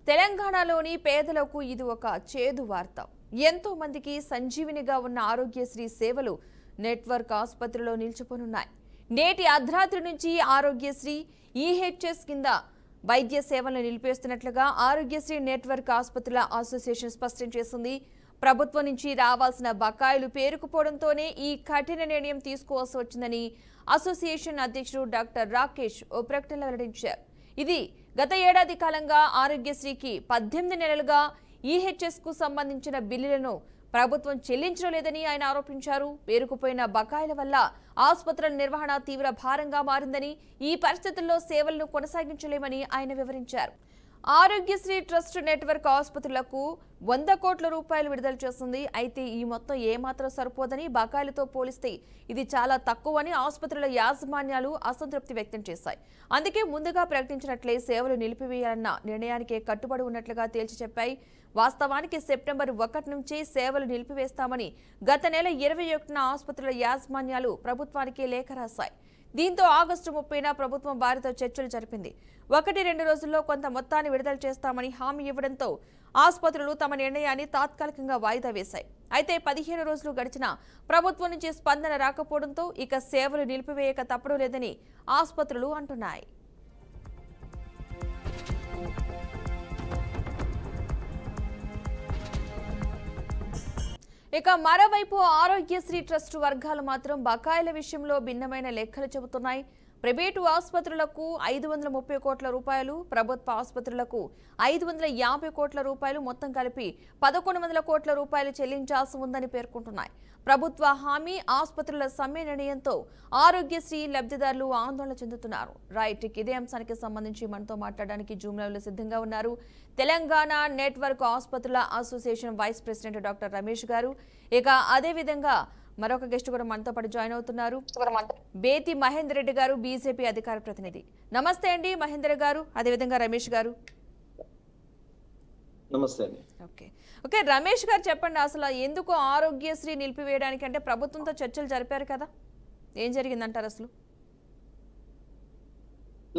తెలంగాణలోని పేదలకు ఇది ఒక చేదు వార్త. ఎంతో మందికి సంజీవినిగా ఉన్న ఆరోగ్యశ్రీ సేవలు నెట్వర్క్ ఆసుపత్రిలో నిలిచిపోనున్నాయి. నేటి అర్ధరాత్రి నుంచి ఆరోగ్యశ్రీ ఈహెచ్ఎస్ కింద వైద్య సేవలను నిలిపేస్తున్నట్లుగా ఆరోగ్యశ్రీ నెట్వర్క్ ఆసుపత్రుల అసోసియేషన్ స్పష్టం చేసింది. ప్రభుత్వం నుంచి రావాల్సిన బకాయిలు పేరుకుపోవడంతోనే ఈ కఠిన నిర్ణయం తీసుకోవాల్సి వచ్చిందని అసోసియేషన్ అధ్యక్షుడు డాక్టర్ రాకేష్ ఓ ప్రకటనలో వెల్లడించారు. ఇది గత ఏడాది కాలంగా ఆరోగ్యశ్రీకి 18 నెలలుగా ఈహెచ్ఎస్ కు సంబంధించిన బిల్లులను ప్రభుత్వం చెల్లించడం లేదని ఆయన ఆరోపించారు. పేరుకుపోయిన బకాయిల వల్ల ఆసుపత్రుల నిర్వహణ తీవ్ర భారంగా మారిందని, ఈ పరిస్థితుల్లో సేవలను కొనసాగించలేమని ఆయన వివరించారు. ఆరోగ్యశ్రీ ట్రస్ట్ నెట్వర్క్ ఆసుపత్రులకు 100 కోట్ల రూపాయలు విడుదల చేస్తుంది. అయితే ఈ మొత్తం ఏమాత్రం సరిపోదని, బకాయిలతో పోలిస్తే ఇది చాలా తక్కువని ఆసుపత్రుల యాజమాన్యాలు అసంతృప్తి వ్యక్తం చేశాయి. అందుకే ముందుగా ప్రకటించినట్లే సేవలు నిలిపివేయాలన్న నిర్ణయానికే కట్టుబడి ఉన్నట్లుగా తేల్చి చెప్పాయి. వాస్తవానికి సెప్టెంబర్ 1 నుంచే సేవలు నిలిపివేస్తామని గత నెల 21న ఆసుపత్రుల యాజమాన్యాలు ప్రభుత్వానికి లేఖ రాశాయి. దీంతో ఆగస్టు 30న ప్రభుత్వం వారితో చర్చలు జరిపింది. 1-2 రోజుల్లో కొంత మొత్తాన్ని విడుదల చేస్తామని హామీ ఇవ్వడంతో ఆసుపత్రులు తమ నిర్ణయాన్ని తాత్కాలికంగా వాయిదా వేశాయి. అయితే 15 రోజులు గడిచినా ప్రభుత్వం నుంచి స్పందన రాకపోవడంతో ఇక సేవలు నిలిపివేయక తప్పడం లేదని ఆసుపత్రులు అంటున్నాయి. ఇక మరోవైపు ఆరోగ్యశ్రీ ట్రస్ట్ వర్గాలు మాత్రం బకాయిల విషయంలో భిన్నమైన లెక్కలు చెబుతున్నాయి. ప్రైవేటు ఆసుపత్రులకు 530 కోట్ల రూపాయలు, ప్రభుత్వ ఆసుపత్రులకు 550 కోట్ల రూపాయలు, మొత్తం కలిపి 1100 కోట్ల రూపాయలు చెల్లించాల్సి ఉందని పేర్కొంటున్నాయి. ప్రభుత్వ హామీ, ఆసుపత్రుల సమ్మె నిర్ణయంతో ఆరోగ్యశ్రీ లబ్ధిదారులు ఆందోళన చెందుతున్నారు. రైట్, ఇదే అంశానికి సంబంధించి మనతో మాట్లాడడానికి జూమ్ లైవ్ లో సిద్ధంగా ఉన్నారు తెలంగాణ నెట్వర్క్ ఆసుపత్రుల association vice president doctor Ramesh గారు. ఇక అదే విధంగా మరొక గెస్ట్ కూడా మనతో పాటు జాయిన్ అవుతున్నారు, బేతి మహేందర్ రెడ్డి గారు, బీజేపీ అధికార ప్రతినిధి. నమస్తే అండి మహేందర్ గారు, అదేవిధంగా రమేష్ గారు. నమస్తే అండి. ఓకే రమేష్ గారు, చెప్పండి అసలు ఎందుకు ఆరోగ్యశ్రీ నిలిపివేయడానికి, అంటే ప్రభుత్వంతో చర్చలు జరిపారు కదా, ఏం జరిగిందంటారు అసలు?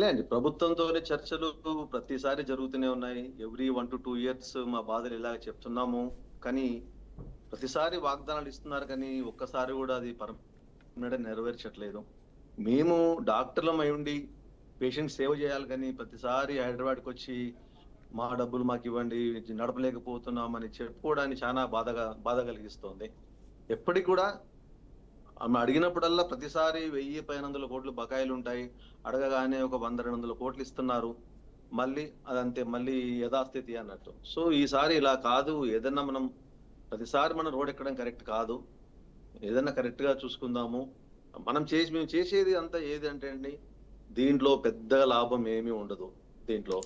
లేండి, ప్రభుత్వంతోనే చర్చలు ప్రతిసారి జరుగుతూనే ఉన్నాయి. ఎవ్రీ 1 to 2 years మా బాధలు ఇలా చెప్తున్నాము, కానీ ప్రతిసారి వాగ్దానాలు ఇస్తున్నారు, కానీ ఒక్కసారి కూడా అది పర్మనెంట్ నెరవేర్చట్లేదు. మేము డాక్టర్లం అయి ఉండి పేషెంట్ సేవ చేయాలి, కానీ ప్రతిసారి హైదరాబాద్కి వచ్చి మా డబ్బులు మాకు ఇవ్వండి, నడపలేకపోతున్నామని చెప్పుకోవడానికి చాలా బాధ కలిగిస్తోంది. ఎప్పటికి కూడా ఆమె అడిగినప్పుడల్లా ప్రతిసారి 1000-1500 కోట్లు బకాయిలు ఉంటాయి, అడగగానే ఒక 100-200 కోట్లు ఇస్తున్నారు, మళ్ళీ అదంతే, మళ్ళీ యథాస్థితి అన్నట్టు. సో ఈసారి ఇలా కాదు, ఏదన్నా ప్రతిసారి మనం రోడ్ ఎక్కడం కరెక్ట్ కాదు, ఏదన్నా కరెక్ట్ గా చూసుకుందాము. మేము చేసేది అంతా ఏది అంటే అండి, దీంట్లో పెద్దగా లాభం ఏమీ ఉండదు. దీంట్లో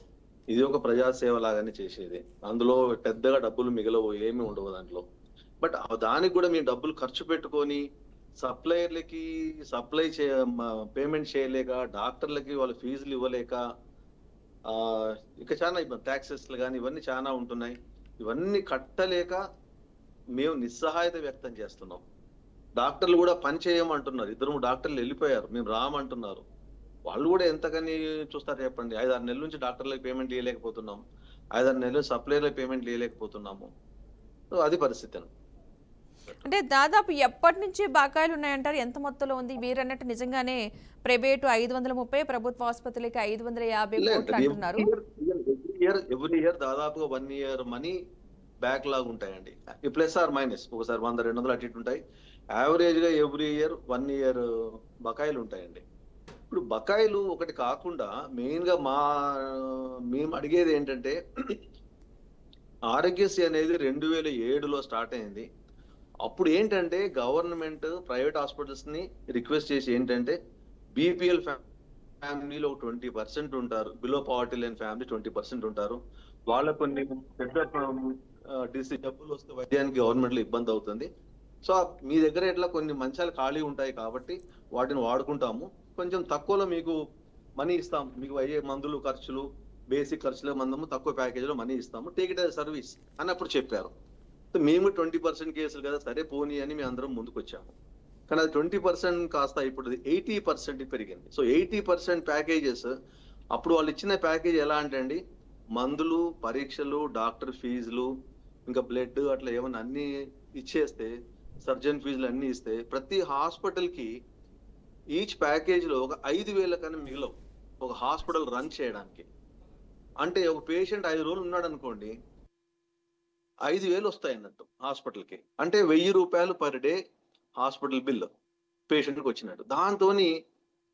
ఇది ఒక ప్రజాసేవ లాగానే చేసేది, అందులో పెద్దగా డబ్బులు మిగలవు, ఏమీ ఉండవు దాంట్లో. బట్ దానికి కూడా మేము డబ్బులు ఖర్చు పెట్టుకొని సప్లయర్లకి పేమెంట్ చేయలేక, డాక్టర్లకి వాళ్ళ ఫీజులు ఇవ్వలేక, ఇక చాలా ఇబ్బంది, ట్యాక్సెస్లు కానీ ఇవన్నీ చాలా ఉంటున్నాయి. ఇవన్నీ కట్టలేక మేము నిస్సహాయత వ్యక్తం చేస్తున్నాం. డాక్టర్లు కూడా పని చేయమంటున్నారు, 2 డాక్టర్లు వెళ్ళిపోయారు, మేము రామంటున్నారు. వాళ్ళు కూడా ఎంతకని చూస్తారు చెప్పండి. 5-6 నెలల నుంచి డాక్టర్లకు పేమెంట్ ఇవ్వలేకపోతున్నాం, 5-6 నెలలు సప్లైర్లకు పేమెంట్ ఇవ్వలేకపోతున్నాము. అది పరిస్థితి. అంటే దాదాపు ఎప్పటి నుంచి బకాయిలు ఉన్నాయంటారు, ఎంత మొత్తంలో ఉంది? మీరు అన్నట్టు నిజంగానే ప్రైవేటు 530, ప్రభుత్వ ఆసుపత్రులకి 550 కోట్లు అంటున్నారు. ఎవ్రీ ఇయర్ దాదాపుగా 1 year మనీ బ్యాక్ లాగ్ ఉంటాయండి, ప్లస్ ఆర్ మైనస్, ఒకసారి 100-200 అటు ఇటు ఉంటాయి. యావరేజ్ గా ఎవ్రీ ఇయర్ 1 year బకాయిలు ఉంటాయండి. ఇప్పుడు బకాయిలు ఒకటి కాకుండా మెయిన్ గా మేము అడిగేది ఏంటంటే, ఆరోగ్యశ్రీ అనేది 2007లో స్టార్ట్ అయింది. అప్పుడు ఏంటంటే గవర్నమెంట్ ప్రైవేట్ హాస్పిటల్స్ ని రిక్వెస్ట్ చేసి ఏంటంటే, బీపీఎల్ ఫ్యామిలీలో 20% ఉంటారు, బిలో పవర్టీ లైన్ ఫ్యామిలీ 20% ఉంటారు, వాళ్ళకు కొన్ని పెద్ద డిసీజ్ జబ్బులు వస్తే వైద్యానికి గవర్నమెంట్ లో ఇబ్బంది అవుతుంది. సో మీ దగ్గర ఇట్లా కొన్ని మంచాలు ఖాళీ ఉంటాయి కాబట్టి వాటిని వాడుకుంటాము, కొంచెం తక్కువలో మీకు మనీ ఇస్తాం, మీకు అయ్యే మందులు ఖర్చులు, బేసిక్ ఖర్చుల మందము తక్కువ ప్యాకేజీలో మనీ ఇస్తాము, టేక్ ఇట్ యాజ్ సర్వీస్ అన్నప్పుడు చెప్పారు. మేము 20% కేసులు కదా, సరే పోనీ అని మేము అందరం ముందుకు వచ్చాము. కానీ అది 20% కాస్త ఇప్పుడు 80% పెరిగింది. సో 80% ప్యాకేజెస్, అప్పుడు వాళ్ళు ఇచ్చిన ప్యాకేజ్ ఎలా అంటే అండి, మందులు, పరీక్షలు, డాక్టర్ ఫీజులు, ఇంకా బ్లడ్ అట్లా ఏమన్నా అన్ని ఇచ్చేస్తే, సర్జన్ ఫీజులు అన్ని ఇస్తే ప్రతి హాస్పిటల్ కి ఈచ్ ప్యాకేజ్ లో ఒక 5,000 కన్నా మిగిలవు ఒక హాస్పిటల్ రన్ చేయడానికి. అంటే ఒక పేషెంట్ 5 రోజులు ఉన్నాడు అనుకోండి, 5,000 వస్తాయి అన్నట్టు హాస్పిటల్ కి. అంటే 1,000 రూపాయలు per day hospital bill patient కి వచ్చినట్టు. దాంతో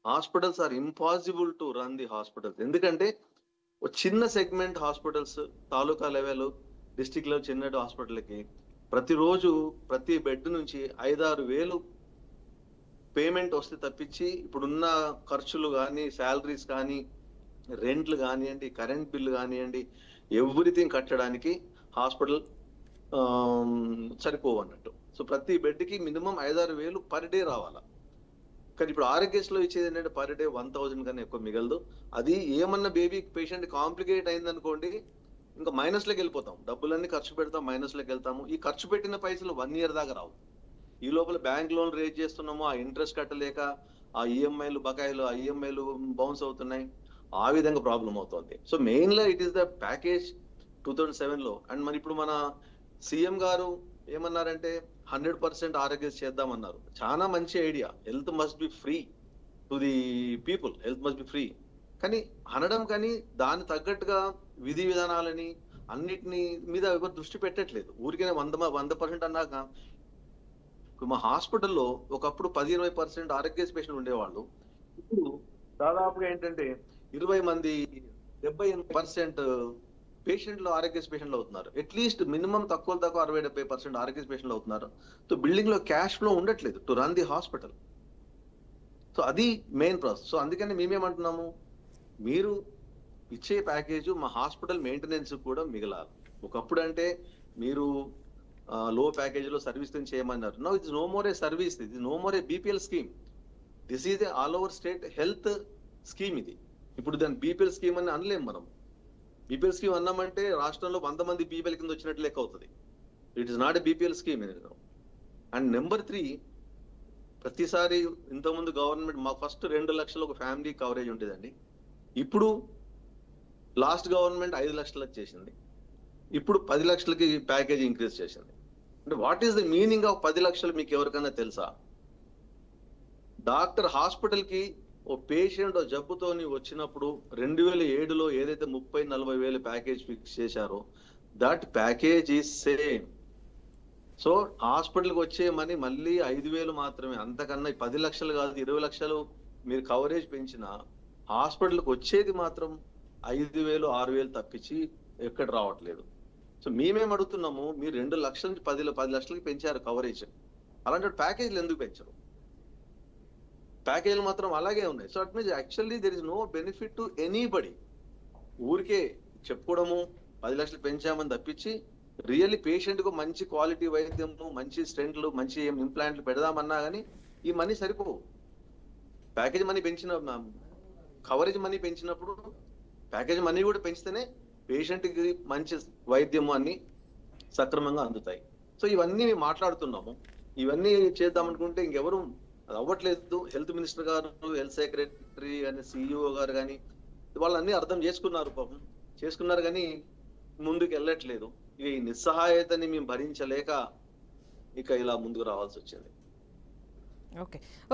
hospitals are impossible to run the hospitals. ఎందుకంటే ఒక చిన్న segment hospitals, taluka level, district level చిన్న హాస్పిటల్కి ప్రతిరోజు ప్రతి బెడ్ నుంచి 5-6 వేలు పేమెంట్ వస్తే తప్పించి ఇప్పుడున్న ఖర్చులు కానీ, శాలరీస్ కానీ, రెంట్లు కానివ్వండి, కరెంట్ బిల్లు కానివ్వండి, ఎవ్రీథింగ్ కట్టడానికి హాస్పిటల్ సరిపోవు అన్నట్టు. సో ప్రతి బెడ్కి మినిమం 5-6 వేలు పర్ డే రావాలా. కానీ ఇప్పుడు ఆరోగ్యశ్రీలో ఇచ్చేది ఏంటంటే పర్ డే 1,000 కన్నా ఎక్కువ మిగలదు. అది ఏమన్నా బేబీ పేషెంట్ కాంప్లికేట్ అయింది అనుకోండి, ఇంకా మైనస్లోకి వెళ్ళిపోతాం. డబ్బులన్నీ ఖర్చు పెడతాం, మైనస్లోకి వెళ్తాము. ఈ ఖర్చు పెట్టిన పైసలు 1 ఇయర్ దాకా రావు. ఈ లోపల బ్యాంక్ లోన్ రేజ్ చేస్తున్నాము, ఆ ఇంట్రెస్ట్ కట్టలేక ఆ ఈఎంఐలు బకాయిలు, ఆ ఈఎంఐలు బౌన్స్ అవుతున్నాయి. ఆ విధంగా ప్రాబ్లం అవుతుంది. సో మెయిన్ గా ఇట్ ఈస్ ద ప్యాకేజ్ 2007 లో. అండ్ మరి ఇప్పుడు మన సీఎం గారు ఏమన్నారంటే 100% ఆరోగ్యశ్రీ చేద్దామన్నారు. చాలా మంచి idea. Health must be free to the people, health must be free. కానీ అనడం, కానీ దాని తగ్గట్టుగా విధి విధానాలని అన్నిటిని మీద ఎవరు దృష్టి పెట్టట్లేదు. ఊరికే 100% అన్నాక మా హాస్పిటల్లో ఒకప్పుడు 10-20% ఆరోగ్యశ్రీ పేషెంట్లు ఉండేవాళ్ళు. ఇప్పుడు దాదాపుగా ఏంటంటే 20 మంది 78% పేషెంట్లు ఆరోగ్యశ్రీ పేషెంట్లు అవుతున్నారు. అట్లీస్ట్ మినిమం తక్కువ 60-70% ఆరోగ్యశ్రీ పేషెంట్లు అవుతున్నారు. సో బిల్డింగ్ లో క్యాష్ ఫ్లో ఉండట్లేదు to run the hospital. So అది మెయిన్ ప్రాసెస్. సో అందుకని మేమేమంటున్నాము, మీరు ఇచ్చే ప్యాకేజ్ మా హాస్పిటల్ మెయింటెనెన్స్ కూడా మిగలాలి. ఒకప్పుడు అంటే మీరు లో ప్యాకేజ్ లో సర్వీస్ చేయమన్నారు. No, it's no more a service, ఇది no more a BPL scheme. This is a all over state health scheme. ఇది ఇప్పుడు దాని బీపీఎల్ స్కీమ్ అని అనలేము మనం. బీపీఎల్ స్కీమ్ అన్నామంటే రాష్ట్రంలో 100 మంది బీపీఎల్ కింద వచ్చినట్లు లెక్క అవుతుంది. It is not a BPL scheme. And number 3, ప్రతిసారి ఇంతకుముందు గవర్నమెంట్ మాకు ఫస్ట్ 2 లక్షలు ఒక ఫ్యామిలీ కవరేజ్ ఉండేదండి. ఇప్పుడు లాస్ట్ గవర్నమెంట్ 5 లక్షలకు చేసింది. ఇప్పుడు 10 లక్షలకి ప్యాకేజ్ ఇంక్రీజ్ చేసింది. అంటే what is the meaning of 10 లక్షలు మీకు ఎవరికైనా తెలుసా? డాక్టర్ హాస్పిటల్ కి ఓ పేషెంట్ జబ్బుతోని వచ్చినప్పుడు 2007లో ఏదైతే 30-40 వేలు ప్యాకేజ్ ఫిక్స్ చేశారో that package is same. So హాస్పిటల్కి వచ్చే మనీ మళ్ళీ 5,000 మాత్రమే. అంతకన్నా 10 లక్షలు కాదు, 20 లక్షలు మీరు కవరేజ్ పెంచినా హాస్పిటల్కి వచ్చేది మాత్రం 5,000, 6,000 తప్పించి ఎక్కడ రావట్లేదు. సో మేమేం అడుగుతున్నాము, మీరు 2 లక్షల నుంచి 10 లక్షలకి పెంచారు కవరేజ్, అలాంటి ప్యాకేజీలు ఎందుకు పెంచరు? ప్యాకేజీలు మాత్రం అలాగే ఉన్నాయి. So it means actually there is no benefit to anybody. ఊరికే చెప్పుకోవడము 10 లక్షలు పెంచామని తప్పించి రియల్లీ పేషెంట్ కు మంచి క్వాలిటీ వైద్యము, మంచి స్టెంట్లు, మంచి ఇంప్లాంట్లు పెడదామన్నా కానీ ఈ మనీ సరిపోవు. ప్యాకేజ్ మనీ పెంచిన, కవరేజ్ మనీ పెంచినప్పుడు ప్యాకేజ్ మనీ కూడా పెంచితేనే పేషెంట్ కి మంచి వైద్యము అన్ని సక్రమంగా అందుతాయి. సో ఇవన్నీ మేము మాట్లాడుతున్నాము. ఇవన్నీ చేద్దామనుకుంటే ఇంకెవరు అది అవ్వట్లేదు. హెల్త్ మినిస్టర్ గారు, హెల్త్ సెక్రటరీ కానీ, సిఇఓ గారు కానీ వాళ్ళన్నీ అర్థం చేసుకున్నారు, పాపం చేసుకున్నారు, కానీ ముందుకు వెళ్ళట్లేదు. ఇక ఈ నిస్సహాయతని మేము భరించలేక ఇక ఇలా ముందుకు రావాల్సి వచ్చింది.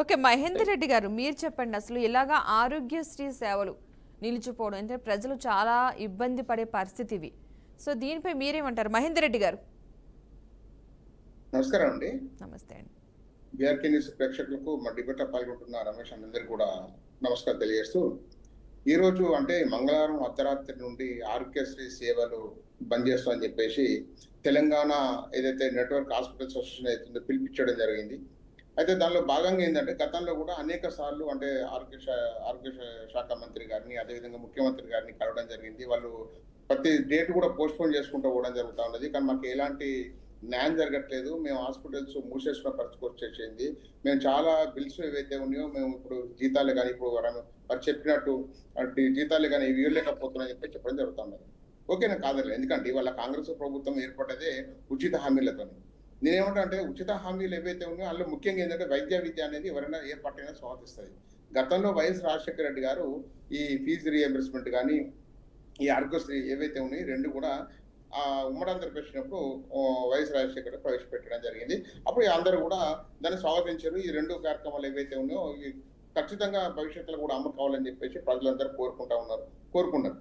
ఓకే మహేందర్ రెడ్డి గారు, మీరు చెప్పండి, అసలు ఇలాగా ఆరోగ్యశ్రీ సేవలు నిలిచిపోవడం అంటే ప్రజలు చాలా ఇబ్బంది పడే పరిస్థితి ఇవి. సో దీనిపై మీరేమంటారు మహేందర్ రెడ్డి గారు? నమస్కారం అండి. నమస్తే అండి. బీఆర్కే న్యూస్ ప్రేక్షకులకు మా డిబేట్ పాల్గొంటున్న రమేష్ అందరికీ కూడా నమస్కారం తెలియజేస్తూ, ఈ రోజు అంటే మంగళవారం అర్ధరాత్రి నుండి ఆరోగ్యశ్రీ సేవలు బంద్ చేస్తామని చెప్పేసి తెలంగాణ ఏదైతే నెట్వర్క్ హాస్పిటల్స్ అసోసియేషన్ అవుతుందో పిలిపించడం జరిగింది. అయితే దానిలో భాగంగా ఏంటంటే గతంలో కూడా అనేక సార్లు అంటే ఆరోగ్య శాఖ మంత్రి గారిని, అదేవిధంగా ముఖ్యమంత్రి గారిని కలవడం జరిగింది. వాళ్ళు ప్రతి డేట్ కూడా పోస్ట్పోన్ చేసుకుంటూ పోవడం జరుగుతూ ఉన్నది. కానీ మాకు ఎలాంటి న్యాయం జరగట్లేదు. మేము హాస్పిటల్స్ మూసేసిన పరిస్థితి వచ్చేసింది. మేము చాలా బిల్స్ ఏవైతే ఉన్నాయో మేము ఇప్పుడు జీతాలు కానీ, ఇప్పుడు వారు చెప్పినట్టు జీతాలు కానీ ఇవ్వలేకపోతున్నాయని చెప్పడం జరుగుతుంది. ఓకే, నాకు కాదలేదు. ఎందుకంటే ఇవాళ కాంగ్రెస్ ప్రభుత్వం ఏర్పడ్డదే ఉచిత హామీలతో. నేనేమంటా అంటే ఉచిత హామీలు ఏవైతే ఉన్నాయో అందులో ముఖ్యంగా ఏంటంటే వైద్య విద్య అనేది ఎవరైనా ఏ పార్టీ అయినా స్వాగతిస్తుంది. గతంలో వైఎస్ రాజశేఖర రెడ్డి గారు ఈ ఫీజు రీఎంబర్స్మెంట్ కానీ, ఈ ఆరోగ్యశ్రీ ఏవైతే ఉన్నాయో రెండు కూడా ఉమ్మడి ఆంధ్రప్రదేశ్ వైఎస్ రాజశేఖర్ ప్రవేశపెట్టడం జరిగింది. అప్పుడు అందరూ కూడా దాన్ని స్వాగతించారు. ఈ రెండు కార్యక్రమాలు ఏవైతే ఉన్నాయో ఖచ్చితంగా భవిష్యత్తులో కూడా అమలు కావాలని చెప్పేసి ప్రజలందరూ కోరుకున్నారు.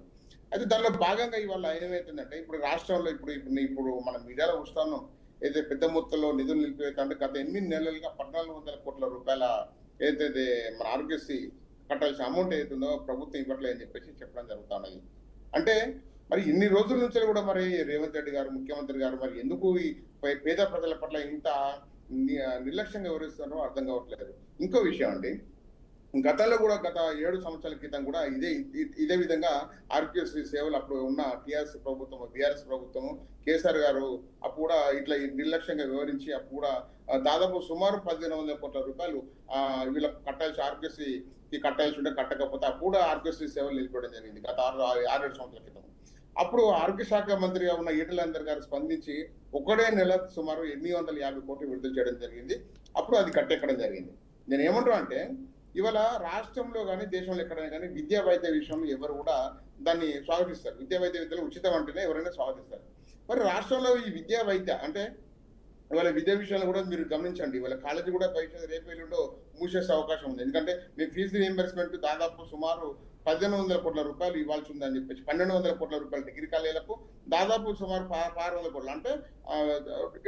అయితే దానిలో భాగంగా ఇవాళ ఏమైతుందంటే ఇప్పుడు రాష్ట్రంలో ఇప్పుడు మన మీడియాలో చూస్తున్నాం ఏదైతే పెద్ద మొత్తంలో నిధులు నిలిపివేస్తుంటే గత 8 నెలలుగా 1400 కోట్ల రూపాయల ఏదైతే మన ఆరోగ్యశ్రీ కట్టాల్సిన అమౌంట్ ఏదైతుందో ప్రభుత్వం ఇవ్వట్లేదని చెప్పేసి చెప్పడం జరుగుతున్నది. అంటే మరి ఇన్ని రోజుల నుంచి కూడా మరి రేవంత్ రెడ్డి గారు ముఖ్యమంత్రి గారు మరి ఎందుకు ఈ పేద ప్రజల పట్ల ఇంత నిర్లక్ష్యంగా వివరిస్తున్నారో అర్థం కావట్లేదు. ఇంకో విషయం అండి, గతంలో కూడా గత 7 సంవత్సరాల క్రితం కూడా ఇదే విధంగా ఆరోగ్యశ్రీ సేవలు అప్పుడు ఉన్న టీఆర్ఎస్ ప్రభుత్వము కేసీఆర్ గారు అప్పుడు కూడా ఇట్లా నిర్లక్ష్యంగా వివరించి అప్పుడు కూడా దాదాపు సుమారు 1500 కోట్ల రూపాయలు వీళ్ళకి కట్టాల్సి ఆరోగ్యశ్రీకి కట్టాల్సి ఉంటే కట్టకపోతే అప్పుడు కూడా ఆరోగ్యశ్రీ సేవలు నిలిపడం జరిగింది గత 6-7 సంవత్సరాల క్రితం. అప్పుడు ఆరోగ్య శాఖ మంత్రిగా ఉన్న ఈటెలందర్ గారు స్పందించి ఒకటే నెల సుమారు 850 కోట్లు విడుదల చేయడం జరిగింది. అప్పుడు అది కట్టెక్కడం జరిగింది. నేను ఏమంటున్నా అంటే ఇవాళ రాష్ట్రంలో కానీ దేశంలో ఎక్కడైనా కానీ విద్యా వైద్య విషయంలో ఎవరు కూడా దాన్ని స్వాగతిస్తారు. విద్యా వైద్య విద్యలో ఉచితం అంటేనే ఎవరైనా స్వాగతిస్తారు. మరి రాష్ట్రంలో ఈ విద్యా వైద్య అంటే ఇవాళ విద్యా విషయాలు కూడా మీరు గమనించండి. ఇవాళ కాలేజీ కూడా భవిష్యత్తు రేపు ఎల్లుండో మూసేసే అవకాశం ఉంది. ఎందుకంటే మీ ఫీజు రీయింబర్స్మెంట్ దాదాపు సుమారు 1500 కోట్ల రూపాయలు ఇవ్వాల్సి ఉందని చెప్పేసి 1200 కోట్ల రూపాయలు డిగ్రీ కాలేజీలకు దాదాపు సుమారు 600 కోట్లు అంటే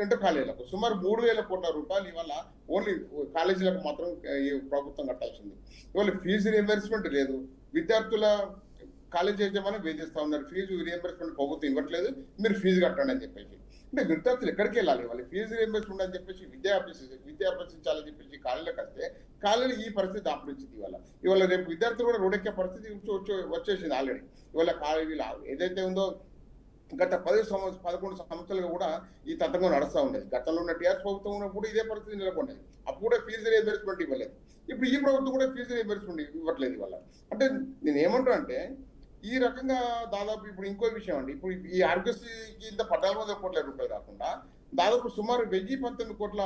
ఇంటర్ కాలేజీలకు సుమారు 3000 కోట్ల రూపాయలు ఇవాళ ఓన్లీ కాలేజీలకు మాత్రం ఈ ప్రభుత్వం కట్టాల్సింది. ఇవాళ ఫీజు రీయింబర్స్మెంట్ లేదు. విద్యార్థుల కాలేజీ యజమాని వేధిస్తా ఉన్నారు, ఫీజు రీయింబర్స్మెంట్ ప్రభుత్వం ఇవ్వట్లేదు, మీరు ఫీజు కట్టండి అని చెప్పేసి. అంటే విద్యార్థులు ఎక్కడికి వెళ్ళాలి? వాళ్ళు ఫీజు రీయింబర్స్మెంట్ అని చెప్పేసి విద్య అభ్యసించాలని చెప్పేసి కాలేజీలకు వస్తే కాలేజీ ఈ పరిస్థితి దాపురించింది. ఇవాళ రేపు విద్యార్థులు కూడా రోడ్డెక్కే పరిస్థితి వచ్చేసింది ఆల్రెడీ. ఇవాళ ఏదైతే ఉందో గత 11 సంవత్సరాలుగా కూడా ఈ తతంగం నడుస్తూ ఉండేది. గతంలో ఉన్న టీఆర్ఎస్ ప్రభుత్వం ఉన్నప్పుడు ఇదే పరిస్థితి నెలకొన్నది. అప్పుడు కూడా ఫీజు రీయింబర్స్మెంట్ ఇవ్వలేదు. ఇప్పుడు ఈ ప్రభుత్వం కూడా ఫీజు రీయింబర్స్మెంట్ ఇవ్వట్లేదు. ఇవాళ అంటే నేను ఏమంటున్నా అంటే ఈ రకంగా దాదాపు ఇప్పుడు ఇంకో విషయం అండి, ఇప్పుడు ఈ ఆరోగ్యశ్రీ కింద 1400 కోట్ల రూపాయలు కాకుండా దాదాపు సుమారు 1019 కోట్ల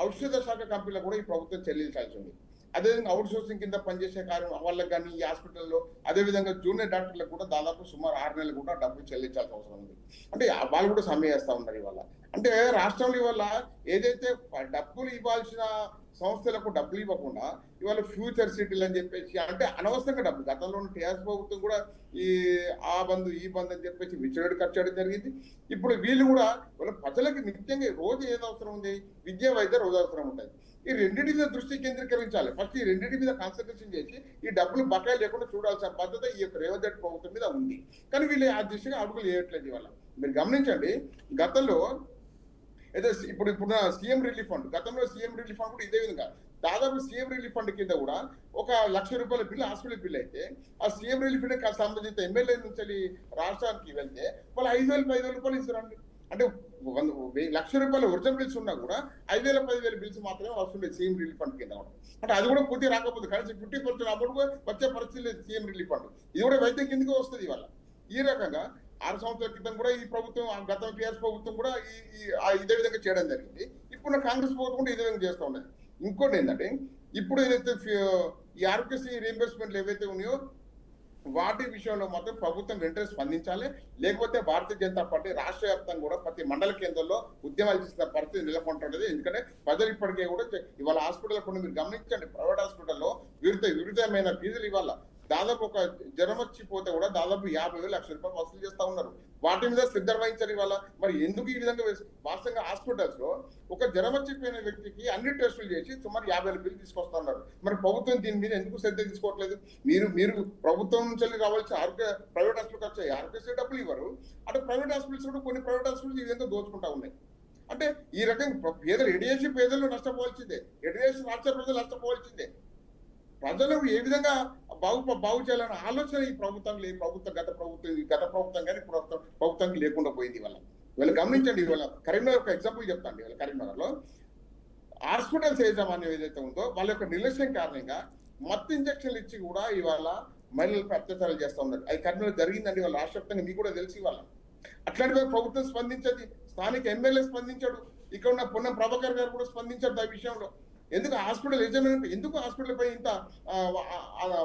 ఔషధ శాఖ కంపెనీలు కూడా ఈ ప్రభుత్వం చెల్లించాల్సి ఉంది. అదేవిధంగా అవుట్ సోర్సింగ్ కింద పనిచేసే వాళ్ళకి కానీ ఈ హాస్పిటల్లో అదేవిధంగా జూనియర్ డాక్టర్లకు కూడా దాదాపు సుమారు 6 నెలలు కూడా డబ్బులు చెల్లించాల్సిన అవసరం ఉంది. అంటే వాళ్ళు కూడా సమ్మె చేస్తా ఉన్నారు ఇవాళ. అంటే రాష్ట్రంలో ఇవాళ ఏదైతే డబ్బులు ఇవ్వాల్సిన సంస్థలకు డబ్బులు ఇవ్వకుండా ఇవాళ ఫ్యూచర్ సిటీలు అని చెప్పేసి అంటే అనవసరంగా డబ్బులు గతంలో ఉన్న టీఆర్ఎస్ ప్రభుత్వం కూడా ఆ బంధు ఈ బంధు అని చెప్పేసి విచ్చలవిడి ఖర్చు చేయడం జరిగింది. ఇప్పుడు వీళ్ళు కూడా ఇవాళ ప్రజలకి నిత్యంగా రోజు ఏది అవసరం ఉంది, విద్యా వైద్య రోజు అవసరం ఉంటుంది. ఈ రెండింటి మీద దృష్టి కేంద్రీకరించాలి. ఫస్ట్ ఈ రెండింటి మీద కాన్సన్ట్రేషన్ చేసి ఈ డబ్బులు బకాయి లేకుండా చూడాల్సిన బాధ్యత ఈ యొక్క రేవంత్ రెడ్డి ప్రభుత్వం మీద ఉంది. కానీ వీళ్ళు ఆ దిశగా అడుగులు వేయట్లేదు. ఇవాళ మీరు గమనించండి, గతంలో ఏదో ఇప్పుడు సీఎం రిలీఫ్ ఫండ్, గతంలో సీఎం రిలీఫ్ ఫండ్ కూడా ఇదే విధంగా దాదాపు సీఎం రిలీఫ్ ఫండ్ కింద కూడా 1 లక్ష రూపాయల బిల్లు హాస్పిటల్ బిల్ అయితే ఆ సీఎం రిలీఫ్ సంబంధిత ఎమ్మెల్యే నుంచి రాష్ట్రానికి వెళ్తే వాళ్ళు 5,000 రూపాయలు ఇస్తారండి. అంటే 1 లక్ష రూపాయల ఒరిజినల్ బిల్స్ ఉన్నా కూడా 5,000 10,000 బిల్స్ మాత్రమే వస్తుండే సీఎం రిలీఫ్ ఫండ్ కింద. అంటే అది కూడా పూర్తి రాకపోతే కలిసి 50% అమౌంట్ వచ్చే పరిస్థితి లేదు సీఎం రిలీఫ్ ఫండ్. ఇది కూడా వైద్యం కిందకి వస్తుంది. ఇవాళ ఈ రకంగా 6 సంవత్సరాల క్రితం కూడా ఈ ప్రభుత్వం గత టీఆర్ఎస్ ప్రభుత్వం కూడా ఇదే విధంగా చేయడం జరిగింది. ఇప్పుడు కాంగ్రెస్ ప్రభుత్వం కూడా ఇదే విధంగా చేస్తూ ఉన్నది. ఇంకోటి ఏంటంటే ఇప్పుడు ఏదైతే ఈ ఆరోగ్యశ్రీ రీయింబర్స్మెంట్లు ఏవైతే ఉన్నాయో వాటి విషయంలో మాత్రం ప్రభుత్వం వెంటనే స్పందించాలి. లేకపోతే భారతీయ జనతా పార్టీ రాష్ట్ర వ్యాప్తంగా కూడా ప్రతి మండల కేంద్రంలో ఉద్యమాలు చేసిన పరిస్థితి నెలకొంటున్నది. ఎందుకంటే ప్రజలు ఇప్పటికే కూడా ఇవాళ హాస్పిటల్ కూడా మీరు గమనించండి, ప్రైవేట్ హాస్పిటల్లో విరుద్ధమైన ఫీజులు ఇవాళ దాదాపు ఒక జ్వరం వచ్చిపోతే కూడా దాదాపు 50,000 లక్ష రూపాయలు వసూలు చేస్తా ఉన్నారు. వాటి మీద శ్రద్ధ వహించారు ఇవాళ. మరి ఎందుకు ఈ విధంగా వాస్తవంగా హాస్పిటల్స్ లో ఒక జ్వరం వచ్చిపోయిన వ్యక్తికి అన్ని టెస్టులు చేసి సుమారు 50,000 బిల్లు తీసుకొస్తా ఉన్నారు. మరి ప్రభుత్వం దీని మీద ఎందుకు శ్రద్ధ తీసుకోవట్లేదు? మీరు ప్రభుత్వం నుంచి రావాల్సిన ప్రైవేట్ హాస్పిటల్ వచ్చాయి ఆరోగ్యశ్రీ డబ్బులు ఇవ్వరు. అంటే ప్రైవేట్ హాస్పిటల్స్ కూడా కొన్ని ప్రైవేట్ హాస్పిటల్స్ ఈ విధంగా దోచుకుంటా ఉన్నాయి. అంటే ఈ రకంగా పేదలు ఎడియేసి పేదలు నష్టపోవాల్సిందే, ఎడియేసి రాష్ట్ర ప్రజలు నష్టపోవాల్సిందే. ప్రజలు ఏ విధంగా బాగు చేయాలన్న ఆలోచన ఈ గత ప్రభుత్వం కానీ ప్రభుత్వానికి లేకుండా పోయింది. వీళ్ళు గమనించండి. ఇవాళ కరీంనగర్ ఒక ఎగ్జాంపుల్ చెప్తాండి. ఇవాళ కరీంనగర్ లో హాస్పిటల్స్ యాజమాన్యం ఏదైతే ఉందో వాళ్ళ యొక్క నిర్లక్ష్యం కారణంగా మత్తు ఇంజక్షన్లు ఇచ్చి కూడా ఇవాళ మహిళలపై అత్యాచారాలు చేస్తా ఉన్నారు. అది కరీంనగర్ జరిగిందండి. వాళ్ళ రాష్ట్ర వ్యాప్తంగా మీకు కూడా తెలిసి ఇవాళ అట్లాంటి ప్రభుత్వం స్పందించదు. స్థానిక ఎమ్మెల్యే స్పందించాడు. ఇక్కడ ఉన్న పొన్నం ప్రభాకర్ గారు కూడా స్పందించాడు ఆ విషయంలో. ఎందుకు హాస్పిటల్ యజమాని ఎందుకు హాస్పిటల్ పై ఇంత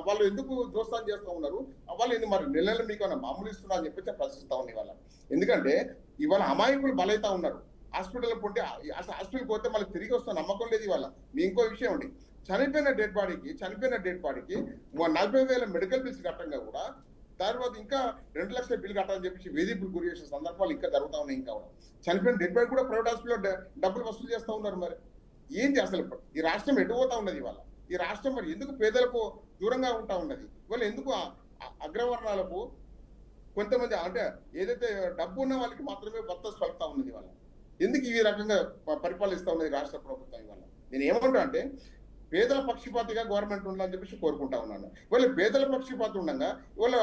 వాళ్ళు ఎందుకు దోస్తాను చేస్తూ ఉన్నారు? వాళ్ళు మరి నెలలు మీకు మామూలు ఇస్తున్నా అని చెప్పి ప్రశ్నిస్తా ఉంది ఇవాళ. ఎందుకంటే ఇవాళ అమాయకులు బలైతా ఉన్నారు. హాస్పిటల్ పోతే హాస్పిటల్కి పోతే మళ్ళీ తిరిగి వస్తున్న నమ్మకం లేదు ఇవాళ. మీ ఇంకో విషయం అండి, చనిపోయిన డెడ్ బాడీకి 40,000 మెడికల్ బిల్స్ కట్టంగా కూడా తర్వాత ఇంకా 2 లక్షల బిల్ కట్టాలని చెప్పి వేధింపులు గురి చేసిన సందర్భాలు ఇంకా జరుగుతా ఉన్నాయి. ఇంకా చనిపోయిన డెడ్ బాడీ కూడా ప్రైవేట్ హాస్పిటల్లో డబ్బులు వసూలు చేస్తూ ఉన్నారు. మరి ఏంటి అసలు ఈ రాష్ట్రం ఎటుపోతా ఉన్నది ఇవాళ? ఈ రాష్ట్రం మరి ఎందుకు పేదలకు దూరంగా ఉంటా ఉన్నది? ఇవాళ ఎందుకు అగ్రవర్ణాలకు కొంతమంది అంటే ఏదైతే డబ్బు ఉన్న వాళ్ళకి మాత్రమే బత్తస్ పలుకుతా ఉన్నది ఇవాళ? ఎందుకు ఈ రకంగా పరిపాలిస్తా ఉన్నది రాష్ట్ర ప్రభుత్వం ఇవాళ? నేను ఏమంటా అంటే పేదల పక్షపాతిగా గవర్నమెంట్ ఉండాలని చెప్పేసి కోరుకుంటా ఉన్నాను. ఇవాళ పేదల పక్షపాతి ఉండగా ఇవాళ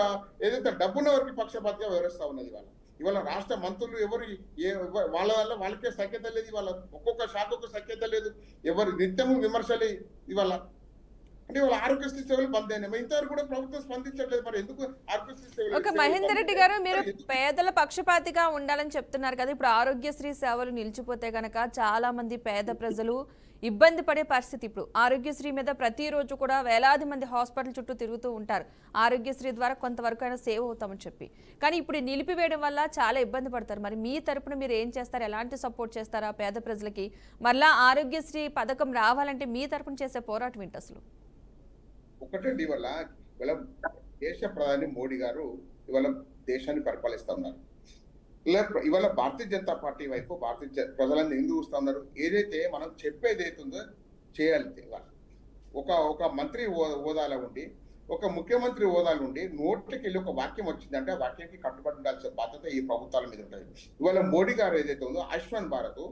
ఏదైతే డబ్బున్న వారికి పక్షపాతిగా వివరిస్తా ఉన్నది ఇవాళ. ఇవాళ రాష్ట్ర మంత్రులు ఎవరు వాళ్ళ వల్ల వాళ్ళకే సఖ్యత లేదు. ఇవాళ ఒక్కొక్క శాఖకు సఖ్యత లేదు. ఎవరు నిత్యము విమర్శలు ఇవాళ. అంటే ఇవాళ ఆరోగ్యశ్రీ సేవలు బంద్ అయినాయి. ఇంతవరకు కూడా ప్రభుత్వం స్పందించట్లేదు. మరి ఎందుకు ఆరోగ్యశ్రీ సేవలు? మహేందర్ రెడ్డి గారు, మీరు పేదల పక్షపాతిగా ఉండాలని చెప్తున్నారు కదా, ఇప్పుడు ఆరోగ్యశ్రీ సేవలు నిలిచిపోతే గనక చాలా మంది పేద ప్రజలు ఇబ్బంది పడే పరిస్థితి. ఇప్పుడు ఆరోగ్యశ్రీ మీద ప్రతిరోజు కూడా వేలాది మంది హాస్పిటల్ చుట్టూ తిరుగుతూ ఉంటారు. ఆరోగ్యశ్రీ ద్వారా కొంతవరకు అయినా సేవ్ అవుతామని చెప్పి, కానీ ఇప్పుడు నిలిపివేయడం వల్ల చాలా ఇబ్బంది పడతారు. మరి మీ తరపున మీరు ఏం చేస్తారు? ఎలాంటి సపోర్ట్ చేస్తారా పేద ప్రజలకి? మళ్ళా ఆరోగ్యశ్రీ పథకం రావాలంటే మీ తరపున చేసే పోరాటం ఏంటి అసలు? ఒకటండి, ఇవాళ దేశ ప్రధాని మోడీ గారు ఇవాళ దేశాన్ని పరిపాలిస్తా ఉన్నారు. ఇవాళ భారతీయ జనతా పార్టీ వైపు ప్రజలను ఎందుకు చూస్తా ఉన్నారు? ఏదైతే మనం చెప్పేది అవుతుందో చేయాలి. ఒక మంత్రి హోదాలో ఉండి, ఒక ముఖ్యమంత్రి హోదాలో ఉండి నోట్లకి వెళ్ళి ఒక వాక్యం వచ్చిందంటే ఆ వాక్యానికి కట్టుబడి ఉండాల్సిన బాధ్యత ఈ ప్రభుత్వాల మీద ఉంటుంది. ఇవాళ మోడీ గారు ఏదైతే ఉందో ఆయుష్మాన్ భారత్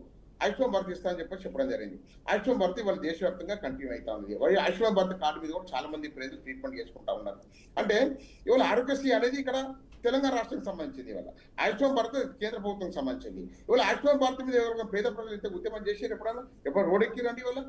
ఇస్తా అని చెప్పి చెప్పడం జరిగింది. ఆయుష్మాన్ భారత్ ఇవాళ దేశవ్యాప్తంగా కంటిన్యూ అవుతా ఉంది. ఆయుష్మాన్ భారత్ కార్డు మీద కూడా చాలా మంది ప్రజలు ట్రీట్మెంట్ చేసుకుంటా ఉన్నారు. అంటే ఇవాళ ఆరోగ్యశ్రీ అనేది ఇక్కడ తెలంగాణ రాష్ట్రానికి సంబంధించింది. ఇవాళ ఆయుష్మాన్ భారత్ కేంద్ర ప్రభుత్వానికి సంబంధించింది. ఇవాళ ఆయుష్మాన్ భారత్ మీద ఎవరైనా పేద ప్రజలు ఇంత ఉద్యమం చేశారు ఎప్పుడైనా? ఎప్పుడు రోడ్ ఎక్కిరండి ఇవాళ?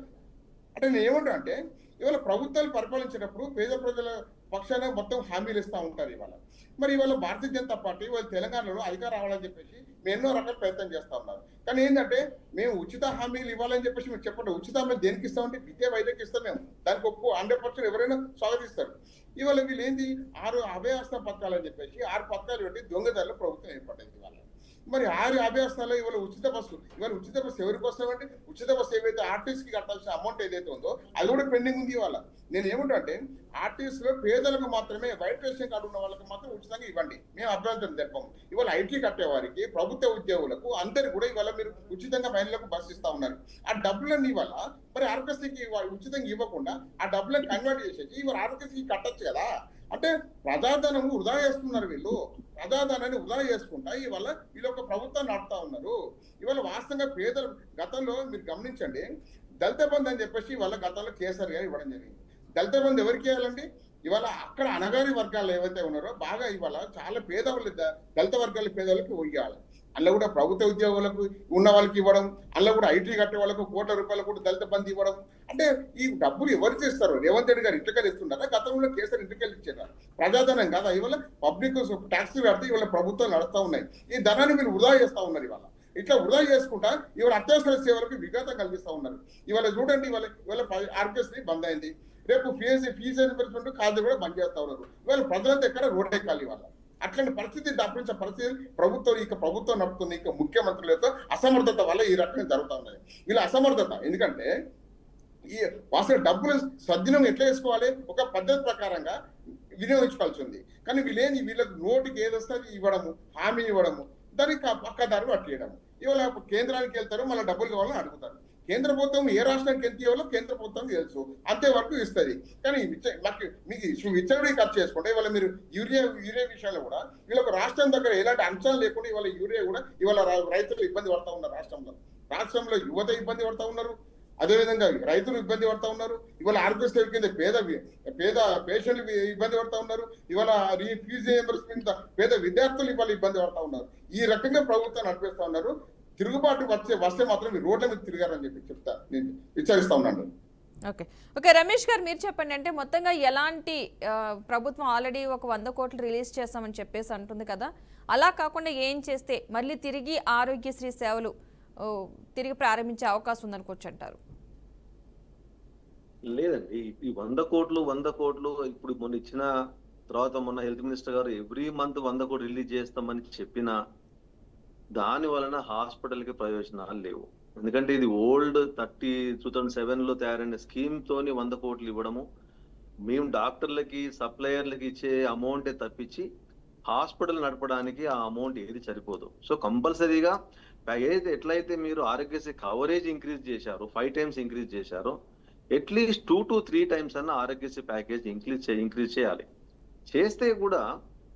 అంటే నేను ఏమంటా అంటే ఇవాళ ప్రభుత్వాలు పరిపాలించేటప్పుడు పేద ప్రజల పక్షాన మొత్తం హామీలు ఇస్తూ ఉంటారు ఇవాళ. మరి ఇవాళ భారతీయ జనతా పార్టీ వాళ్ళు తెలంగాణలో అధికారం రావాలని చెప్పేసి మేము ఎన్నో రకాల ప్రయత్నం చేస్తా ఉన్నారు. కానీ ఏంటంటే మేము ఉచిత హామీలు ఇవ్వాలని చెప్పేసి మేము చెప్పండి. ఉచిత హామీలు దేనికి ఇస్తామంటే విద్యా వైద్యకి ఇస్తాం. మేము దానికి 100% ఎవరైనా స్వాగతిస్తారు. ఇవాళ వీళ్ళు ఏంది 6 అభయహస్త పథకాలని చెప్పేసి 6 పథకాలు పెట్టి దొంగదారులు ప్రభుత్వం ఏర్పడింది ఇవాళ. మరి 6 అభయహస్తాల్లో ఇవాళ ఉచిత బస్సు ఎవరికి వస్తామంటే ఉచిత బస్సు ఏవైతే ఆర్టీసీకి కట్టాల్సిన అమౌంట్ ఏదైతే ఉందో అది కూడా పెండింగ్ ఉంది ఇవాళ. నేను ఏమంటా అంటే ఆర్టీసీలో పేదలకు మాత్రమే వైట్ రేషన్ కార్డు ఉన్న వాళ్ళకి మాత్రం ఉచితంగా ఇవ్వండి, మేము అభ్యంతరం తెలపము. ఇవాళ ఐటీ కట్టే వారికి, ప్రభుత్వ ఉద్యోగులకు అందరు కూడా ఇవాళ మీరు ఉచితంగా మహిళలకు బస్సు ఇస్తా ఉన్నారు. ఆ డబ్బులన్నీ ఇవాళ మరి ఆరోగ్యశ్రీకి ఉచితంగా ఇవ్వకుండా ఆ డబ్బులను కన్వర్ట్ చేసేసి ఇవాళ ఆరోగ్యశ్రీకి కట్టచ్చు కదా. అంటే ప్రజాధనము వృధా చేస్తున్నారు వీళ్ళు. ప్రజాధనాన్ని వృధా చేసుకుంటా ఇవాళ వీళ్ళు ఒక ప్రభుత్వాన్ని నడుపుతా ఉన్నారు. ఇవాళ వాస్తవంగా పేదలు గతంలో మీరు గమనించండి, దళిత బంధు అని చెప్పేసి ఇవాళ గతంలో కేసీఆర్ గారు ఇవ్వడం జరిగింది. దళిత బంధు ఎవరికి ఇవ్వాలండి? ఇవాళ అక్కడ అనగారి వర్గాలు ఏవైతే ఉన్నారో బాగా ఇవాళ చాలా పేదవాళ్ళు, దళిత వర్గాల పేదవాళ్ళకి ఇవ్వాలి. అందులో కూడా ప్రభుత్వ ఉద్యోగులకు ఉన్న వాళ్ళకి ఇవ్వడం, అందులో కూడా ఐటీ కట్టే వాళ్ళకు ₹1,00,00,000 కూడా దళిత బంధు ఇవ్వడం. అంటే ఈ డబ్బులు ఎవరు చేస్తారు? రేవంత్ రెడ్డి గారు ఇంటికెళ్ళి ఇస్తున్నారా? గతంలో కేసీఆర్ ఇంటికెళ్ళి ఇచ్చారా? ప్రజాధనం కాదా? ఇవాళ పబ్లిక్ ట్యాక్స్ కడితే ఇవాళ ప్రభుత్వాలు నడుస్తూ ఉన్నాయి. ఈ ధనాన్ని మీరు వృధా చేస్తూ ఉన్నారు. ఇవాళ ఇట్లా వృధా చేసుకుంటా ఇవాళ అత్యవసర సేవలకు విఘాతం కలిగిస్తూ ఉన్నారు. ఇవాళ చూడండి, ఇవాళ ఆరోగ్యశ్రీ బంద్ అయింది. రేపు ఫీజు రియంబర్స్మెంట్ కార్డు కూడా బంద్ చేస్తా ఉన్నారు. ఇవాళ ప్రజలంతా ఎక్కడ రోడ్ ఎక్కాలి ఇవాళ? అట్లాంటి పరిస్థితి దాపించే పరిస్థితి ప్రభుత్వం నడుపుతుంది. ఇక ముఖ్యమంత్రుల యొక్క అసమర్థత వల్ల ఈ రకంగా జరుగుతూ ఉన్నది. వీళ్ళ అసమర్థత ఎందుకంటే ఈ అసలు డబ్బులు సద్వినియోగం ఎట్లా చేసుకోవాలి? ఒక పద్ధతి ప్రకారంగా వినియోగించుకోవాల్సి ఉంది. కానీ వీళ్ళకి నోటికి ఏదొస్తుంది ఇవ్వడము, హామీ ఇవ్వడము, దానికి పక్కదారు అట్లేయడము. ఇవాళ కేంద్రానికి వెళ్తారు, మళ్ళీ డబ్బులు కావాలని అడుగుతారు. కేంద్ర ప్రభుత్వం ఏ రాష్ట్రానికి ఎంత ఇవ్వాలో కేంద్ర ప్రభుత్వం తెలుసు, అంతే వరకు ఇస్తుంది. కానీ మీకు విచ్చలవిడి ఖర్చు చేసుకుంటే ఇవాళ మీరు యూరియా విషయంలో కూడా వీళ్ళకి రాష్ట్రం దగ్గర ఎలాంటి అంశాలు లేకుండా ఇవాళ యూరియా కూడా ఇవాళ రైతులు ఇబ్బంది పడతా ఉన్నారు. రాష్ట్రంలో యువత ఇబ్బంది పడతా ఉన్నారు, అదేవిధంగా రైతులు ఇబ్బంది పడతా ఉన్నారు. ఇవాళ ఆరోగ్యశ్రీ కింద పేద పేషెంట్లు ఇబ్బంది పడతా ఉన్నారు. ఇవాళ ఫీజు రియంబర్స్మెంట్ పేద విద్యార్థులు ఇవాళ ఇబ్బంది పడతా ఉన్నారు. ఈ రకంగా ప్రభుత్వం నడిపిస్తా ఉన్నారు. తిరుగుబాటు వస్తే మాత్రం మీరు రోడ్ల మీద తిరిగారని చెప్పి నేను హెచ్చరిస్తా ఉన్నాను. ఓకే రమేష్ గారు, మీరు చెప్పండి. అంటే మొత్తంగా ఎలాంటి ప్రభుత్వం ఆల్రెడీ ఒక 100 కోట్లు రిలీజ్ చేస్తామని చెప్పేసి అంటుంది కదా, అలా కాకుండా ఏం చేస్తే మళ్ళీ తిరిగి ఆరోగ్యశ్రీ సేవలు తిరిగి ప్రారంభించే అవకాశం ఉందనుకోవచ్చు అంటారు? లేదండి. ఈ 100 కోట్లు ఇప్పుడు మొన్న ఇచ్చిన తర్వాత మొన్న హెల్త్ మినిస్టర్ గారు ఎవ్రీ మంత్ 100 కోట్లు రిలీజ్ చేస్తామని చెప్పినా దాని వలన హాస్పిటల్ కి ప్రయోజనాలు లేవు. ఎందుకంటే ఇది ఓల్డ్ 2007లో తయారైన స్కీమ్ తోని 100 కోట్లు ఇవ్వడము, మేము డాక్టర్లకి సప్లయర్లకి ఇచ్చే అమౌంటే తప్పించి హాస్పిటల్ నడపడానికి ఆ అమౌంట్ ఏది సరిపోదు. సో కంపల్సరీగా ఏదైతే ఎట్లయితే మీరు ఆరోగ్యశ్రీ కవరేజ్ ఇంక్రీజ్ చేశారో 5 టైమ్స్ ఇంక్రీజ్ చేశారో అట్లీస్ట్ 2 to 3 టైమ్స్ అన్న ఆరోగ్యశ్రీ ప్యాకేజ్ ఇంక్రీజ్ చేయాలి. చేస్తే కూడా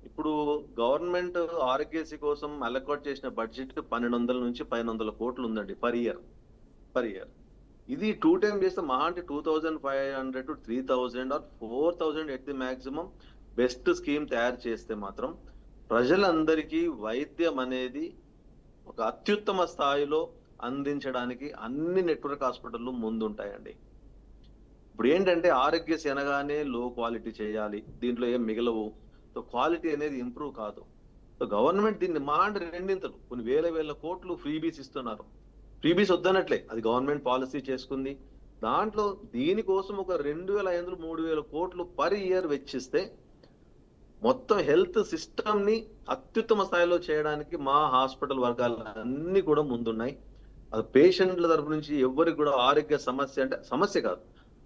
ఇప్పుడు గవర్నమెంట్ ఆరోగ్యశ్రీ కోసం అలకాట్ చేసిన బడ్జెట్ 1200 నుంచి 1500 కోట్లు ఉందండి పర్ ఇయర్. ఇది 2 టైమ్ చేస్తే మహా అంటే 2500 to 3000 or 4000 at the maximum best scheme తయారు చేస్తే మాత్రం ప్రజలందరికీ వైద్యం అనేది ఒక అత్యుత్తమ స్థాయిలో అందించడానికి అన్ని నెట్వర్క్ హాస్పిటళ్ళు ముందుంటాయండి. ఇప్పుడు ఏంటంటే ఆరోగ్యశ్రీ అనగానే లో క్వాలిటీ చేయాలి, దీంట్లో ఏం మిగలవు, సో క్వాలిటీ అనేది ఇంప్రూవ్ కాదు. సో గవర్నమెంట్ దీన్ని మాండ్ రెండింతలు కొన్ని వేల కోట్లు ఫ్రీబీస్ ఇస్తున్నారు. ఫ్రీబీస్ వద్దనట్లే, అది గవర్నమెంట్ పాలసీ చేసుకుంది. దాంట్లో దీనికోసం ఒక 2500-3000 కోట్లు పర్ ఇయర్ వెచ్చిస్తే మొత్తం హెల్త్ సిస్టమ్ ని అత్యుత్తమ స్థాయిలో చేయడానికి మా హాస్పిటల్ వర్గాలు అన్ని కూడా ముందున్నాయి. అది పేషెంట్ల తరపు నుంచి ఎవరికి కూడా ఆరోగ్య సమస్య అంటే సమస్య కాదు,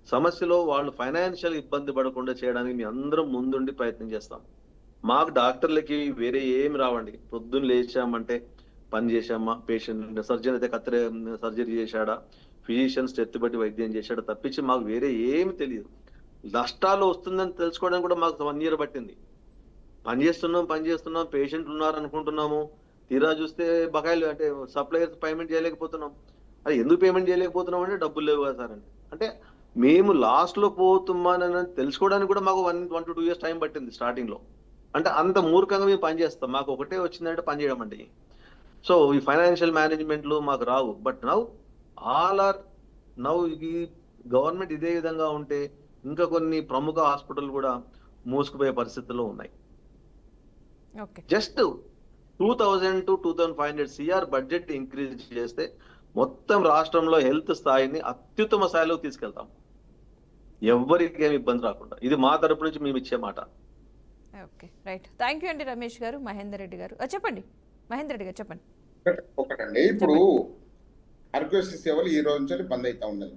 సమస్యలో వాళ్ళు ఫైనాన్షియల్ ఇబ్బంది పడకుండా చేయడానికి మీ అందరం ముందుండి ప్రయత్నం చేస్తాం. మాకు డాక్టర్లకి వేరే ఏమి రావండి. పొద్దున్న లేచామంటే పని చేశామా, పేషెంట్ సర్జన్ అయితే సర్జరీ చేశాడా, ఫిజిషియన్స్ ఎత్తి బట్టి వైద్యం చేశాడా తప్పించి మాకు వేరే ఏమి తెలియదు. నష్టాలు వస్తుందని తెలుసుకోవడానికి కూడా మాకు 1 year పట్టింది. పని చేస్తున్నాం, పేషెంట్లు ఉన్నారు అనుకుంటున్నాము, తీరా చూస్తే బకాయిలు అంటే సప్లయర్స్ పేమెంట్ చేయలేకపోతున్నాం. అది ఎందుకు పేమెంట్ చేయలేకపోతున్నాం అంటే డబ్బులు లేవు కదా సార్ అంటే మేము లాస్ట్ లో పోతున్నామని తెలుసుకోవడానికి కూడా మాకు 1 to 2 years టైం పట్టింది స్టార్టింగ్ లో. అంటే అంత మూర్ఖంగా మేము పని చేస్తాం, మాకు ఒకటే వచ్చిందంటే పని చేయడం అండి. సో ఈ ఫైనాన్షియల్ మేనేజ్మెంట్లు మాకు రావు. బట్ నౌ ఈ గవర్నమెంట్ ఇదే విధంగా ఉంటే ఇంకా కొన్ని ప్రముఖ హాస్పిటల్ కూడా మూసుకుపోయే పరిస్థితుల్లో ఉన్నాయి. Just 2000 to 2500 CR budget increase చేస్తే మొత్తం రాష్ట్రంలో హెల్త్ స్థాయిని అత్యుత్తమ స్థాయిలోకి తీసుకెళ్తాం, ఎవరికి ఏమి ఇబ్బంది రాకుండా. ఇది మా తరపు నుంచి మేము ఇచ్చే మాట. Okay, right. థ్యాంక్ యూ అండి రమేష్ గారు. మహేందర్ రెడ్డి గారు చెప్పండి. మహేందర్ రెడ్డి గారు చెప్పండి. ఒకటండి, ఇప్పుడు ఆరోగ్యశ్రీ సేవలు ఈ రోజు నుంచి బంద్ అవుతా ఉన్నది.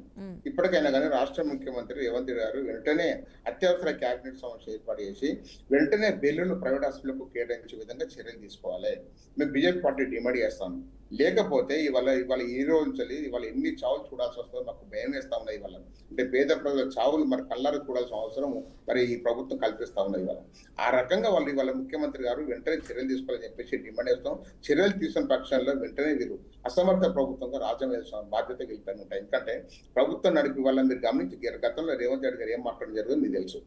ఇప్పటికైనా కానీ రాష్ట్ర ముఖ్యమంత్రి రేవంత్ రెడ్డి గారు వెంటనే అత్యవసర కేబినెట్ సమావేశం ఏర్పాటు చేసి వెంటనే బిల్లును ప్రైవేట్ హాస్పిటల్కు కేటాయించే విధంగా చర్యలు తీసుకోవాలి. మేము బీజేపీ పార్టీ డిమాండ్ చేస్తాం. లేకపోతే ఇవాళ ఈ రోజు నుంచి ఇవాళ ఎన్ని చావులు చూడాల్సి వస్తుందో మాకు భయం వేస్తా ఉన్నాయి. ఇవాళ అంటే పేద ప్రజల చావులు మరి కళ్ళారు చూడాల్సిన అవసరం మరి ఈ ప్రభుత్వం కల్పిస్తా ఉన్నది. ఇవాళ ఆ రకంగా ఇవాళ ముఖ్యమంత్రి గారు వెంటనే చర్యలు తీసుకోవాలని చెప్పేసి డిమాండ్ చేస్తాం. చర్యలు తీసుకున్న పక్షంలో వెంటనే వీరు అసమర్థ ప్రభుత్వంగా రాజ్యం వేసిన బాధ్యత వెళ్ళిపోయి ఉంటాయి. ఎందుకంటే ప్రభుత్వం నడిపి వాళ్ళని మీరు గమనించి గతంలో రేవంత్ రెడ్డి గారు ఏం మాట్లాడడం జరిగిందో మీకు తెలుసు.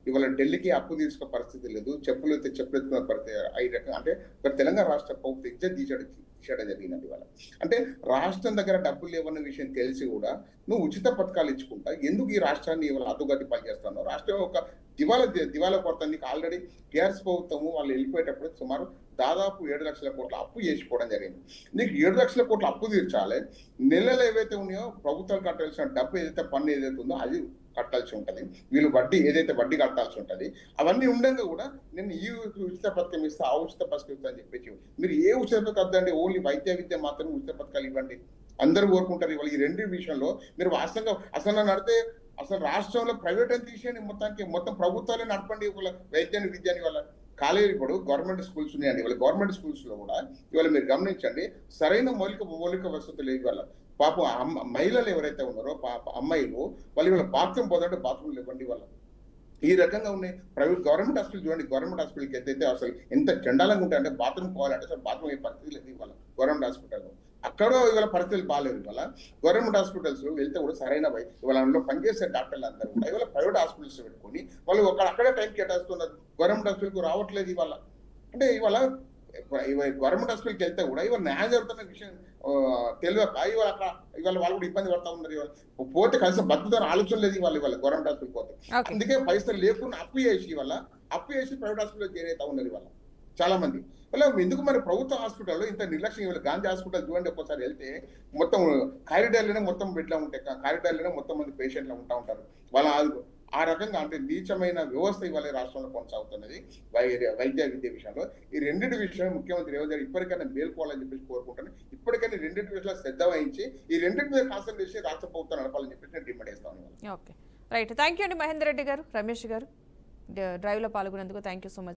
ఇవాళ ఢిల్లీకి అప్పు తీసుకునే పరిస్థితి లేదు, చెప్పులు ఎత్తుకునే పరిస్థితి. ఈ రకంగా అంటే తెలంగాణ రాష్ట్ర ప్రభుత్వం ఇజ్జత్ తీసేయడం జరిగినది. ఇవాళ అంటే రాష్ట్రం దగ్గర డబ్బులు లేవన్న విషయం తెలిసి కూడా నువ్వు ఉచిత పథకాలు ఇచ్చుకుంటా ఎందుకు ఈ రాష్ట్రాన్ని ఇవాళ అదుగతి పనిచేస్తున్నావు? రాష్ట్రం ఒక దివాలా కొడతాను. నీకు ఆల్రెడీ టీఆర్ఎస్ ప్రభుత్వము వాళ్ళు వెళ్ళిపోయేటప్పుడు సుమారు దాదాపు 7 లక్షల కోట్ల అప్పు చేసిపోవడం జరిగింది. నీకు 7 లక్షల కోట్ల అప్పు తీర్చాలి. నెలలు ఏవైతే ఉన్నాయో ప్రభుత్వాలు కట్టాల్సిన డబ్బు ఏదైతే పన్ను ఏదైతే ఉందో అది కట్టాల్సి ఉంటుంది. వీళ్ళు వడ్డీ కట్టాల్సి ఉంటుంది. అవన్నీ ఉండగా కూడా నేను ఈ ఉచిత పథకం ఇస్తా, ఆ ఉచిత పథకం ఇస్తా అని చెప్పేసి మీరు ఏ ఉచిత పథకం వద్దండి, ఓన్లీ వైద్య విద్య మాత్రమే ఉచిత పథకాలు ఇవ్వండి. అందరూ కోరుకుంటారు. ఇవాళ ఈ 2 విషయంలో మీరు వాస్తవంగా అసలు నడితే అసలు రాష్ట్రంలో ప్రైవేట్ అని తీసేయండి, మొత్తం ప్రభుత్వాలే నడపండి. ఇవాళ వైద్యాన్ని విద్యాన్ని వాళ్ళ కాలేజీ ఇప్పుడు గవర్నమెంట్ స్కూల్స్ ఉన్నాయండి. ఇవాళ గవర్నమెంట్ స్కూల్స్ లో కూడా ఇవాళ మీరు గమనించండి సరైన మౌలిక వసతులు ఇవాళ పాపం మహిళలు ఎవరైతే ఉన్నారో అమ్మాయిలు వాళ్ళు ఇవాళ బాత్రూమ్ పోదంటే బాత్రూమ్లు ఇవ్వండి. వాళ్ళ ఈ రకంగా ఉన్నాయి. గవర్నమెంట్ హాస్పిటల్ చూడండి, గవర్నమెంట్ హాస్పిటల్కి అయితే అసలు ఎంత చండాలంగా ఉంటాయంటే బాత్రూమ్ పోవాలంటే అసలు బాత్రూమ్ అయ్యే పరిస్థితి లేదు ఇవాళ గవర్నమెంట్ హాస్పిటల్లో. అక్కడ ఇవాళ పరిస్థితులు బాగాలేదు. ఇవాళ గవర్నమెంట్ హాస్పిటల్స్ వెళ్తే కూడా సరైన ఇవాళ అందులో పనిచేసే డాక్టర్లు అందరూ కూడా ఇవాళ ప్రైవేట్ హాస్పిటల్స్ పెట్టుకొని వాళ్ళు అక్కడే టైం కేటాయిస్తున్నారు. గవర్నమెంట్ హాస్పిటల్కి రావట్లేదు ఇవాళ. అంటే ఇవాళ గవర్నమెంట్ హాస్పిటల్కి వెళ్తే కూడా ఇవాళ న్యాయం జరుగుతున్న విషయం తెలియక ఇవాళ వాళ్ళు కూడా ఇబ్బంది పడతా ఉన్నారు. ఇవాళ పోతే కనీసం బతుకుతారు ఆలోచన లేదు ఇవాళ గవర్నమెంట్ హాస్పిటల్ పోతే. అందుకే పైసలు లేకుండా అప్పు చేసి ప్రైవేట్ హాస్పిటల్లో చేరైతా ఉన్నారు ఇవాళ చాలా మంది. అలా ఎందుకు మరి ప్రభుత్వ హాస్పిటల్లో ఇంత నిర్లక్ష్యం ఇవ్వాలి? గాంధీ హాస్పిటల్ చూడండి, ఒక్కసారి వెళ్తే మొత్తం కారిడార్లోనే మొత్తం బెడ్లా ఉంటాయి, కారిడార్లోనే మొత్తం మంది పేషెంట్లు ఉంటారు. వాళ్ళ ఆ రకంగా అంటే నీచమైన వ్యవస్థ ఇవాళ రాష్ట్రంలో కొనసాగుతున్నది వైద్య విద్య విషయంలో. ఈ రెండింటి విషయం ముఖ్యమంత్రి రేవంత్ రెడ్డి ఇప్పటికైనా మేల్కోవాలని చెప్పేసి కోరుకుంటాను. ఇప్పటికైనా రెండింటి విషయంలో శ్రద్ధ వహించి ఈ రెండింటి మీద కాన్సన్ట్రేట్ చేసి రాష్ట్ర ప్రభుత్వం నడపాలని చెప్పేసి నేను డిమాండ్ చేస్తాను. Okay, right. థ్యాంక్ యూ అండి మహేందర్ రెడ్డి గారు, రమేష్ గారు, డ్రైవ్లో పాల్గొనేందుకు థ్యాంక్ యూ సో మచ్.